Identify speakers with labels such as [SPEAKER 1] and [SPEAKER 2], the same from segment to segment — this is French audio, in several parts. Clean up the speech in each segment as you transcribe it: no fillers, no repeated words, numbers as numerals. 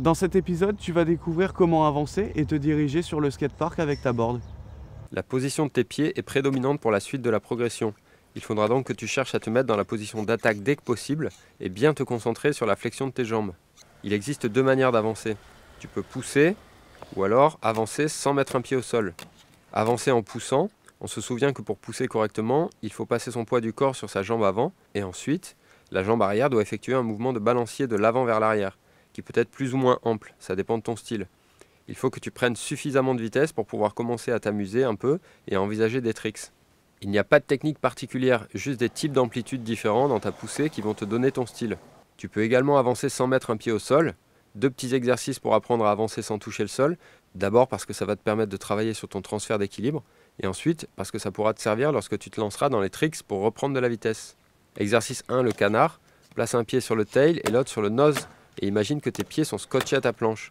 [SPEAKER 1] Dans cet épisode, tu vas découvrir comment avancer et te diriger sur le skatepark avec ta board.
[SPEAKER 2] La position de tes pieds est prédominante pour la suite de la progression. Il faudra donc que tu cherches à te mettre dans la position d'attaque dès que possible et bien te concentrer sur la flexion de tes jambes. Il existe deux manières d'avancer. Tu peux pousser ou alors avancer sans mettre un pied au sol. Avancer en poussant, on se souvient que pour pousser correctement, il faut passer son poids du corps sur sa jambe avant et ensuite, la jambe arrière doit effectuer un mouvement de balancier de l'avant vers l'arrière, qui peut être plus ou moins ample, ça dépend de ton style. Il faut que tu prennes suffisamment de vitesse pour pouvoir commencer à t'amuser un peu et à envisager des tricks. Il n'y a pas de technique particulière, juste des types d'amplitudes différents dans ta poussée qui vont te donner ton style. Tu peux également avancer sans mettre un pied au sol. Deux petits exercices pour apprendre à avancer sans toucher le sol. D'abord parce que ça va te permettre de travailler sur ton transfert d'équilibre. Et ensuite parce que ça pourra te servir lorsque tu te lanceras dans les tricks pour reprendre de la vitesse. Exercice 1, le canard. Place un pied sur le tail et l'autre sur le nose. Et imagine que tes pieds sont scotchés à ta planche.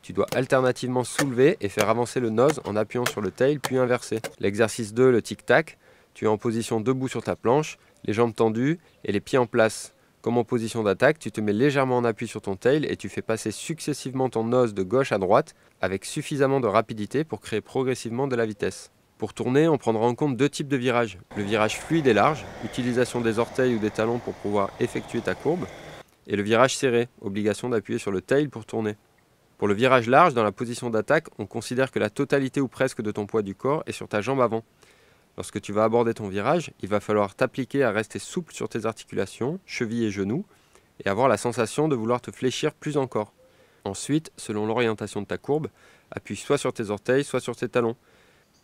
[SPEAKER 2] Tu dois alternativement soulever et faire avancer le nose en appuyant sur le tail puis inverser. L'exercice 2, le tic-tac. Tu es en position debout sur ta planche, les jambes tendues et les pieds en place. Comme en position d'attaque, tu te mets légèrement en appui sur ton tail et tu fais passer successivement ton nose de gauche à droite avec suffisamment de rapidité pour créer progressivement de la vitesse. Pour tourner, on prendra en compte deux types de virages. Le virage fluide et large, utilisation des orteils ou des talons pour pouvoir effectuer ta courbe. Et le virage serré, obligation d'appuyer sur le tail pour tourner. Pour le virage large, dans la position d'attaque, on considère que la totalité ou presque de ton poids du corps est sur ta jambe avant. Lorsque tu vas aborder ton virage, il va falloir t'appliquer à rester souple sur tes articulations, chevilles et genoux, et avoir la sensation de vouloir te fléchir plus encore. Ensuite, selon l'orientation de ta courbe, appuie soit sur tes orteils, soit sur tes talons.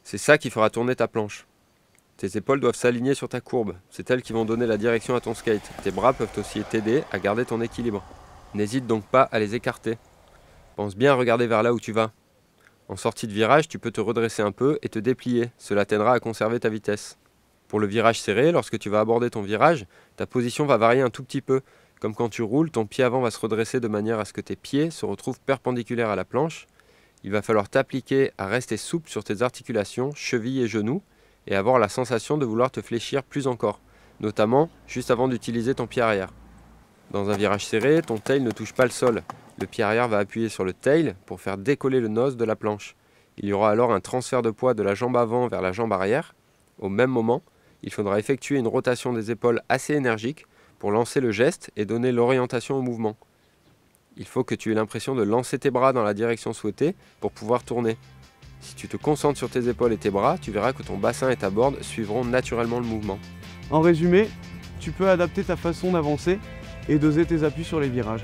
[SPEAKER 2] C'est ça qui fera tourner ta planche. Tes épaules doivent s'aligner sur ta courbe, c'est elles qui vont donner la direction à ton skate. Tes bras peuvent aussi t'aider à garder ton équilibre. N'hésite donc pas à les écarter. Pense bien à regarder vers là où tu vas. En sortie de virage, tu peux te redresser un peu et te déplier, cela t'aidera à conserver ta vitesse. Pour le virage serré, lorsque tu vas aborder ton virage, ta position va varier un tout petit peu. Comme quand tu roules, ton pied avant va se redresser de manière à ce que tes pieds se retrouvent perpendiculaires à la planche. Il va falloir t'appliquer à rester souple sur tes articulations, chevilles et genoux, et avoir la sensation de vouloir te fléchir plus encore, notamment juste avant d'utiliser ton pied arrière. Dans un virage serré, ton tail ne touche pas le sol. Le pied arrière va appuyer sur le tail pour faire décoller le nose de la planche. Il y aura alors un transfert de poids de la jambe avant vers la jambe arrière. Au même moment, il faudra effectuer une rotation des épaules assez énergique pour lancer le geste et donner l'orientation au mouvement. Il faut que tu aies l'impression de lancer tes bras dans la direction souhaitée pour pouvoir tourner. Si tu te concentres sur tes épaules et tes bras, tu verras que ton bassin et ta board suivront naturellement le mouvement.
[SPEAKER 1] En résumé, tu peux adapter ta façon d'avancer et doser tes appuis sur les virages.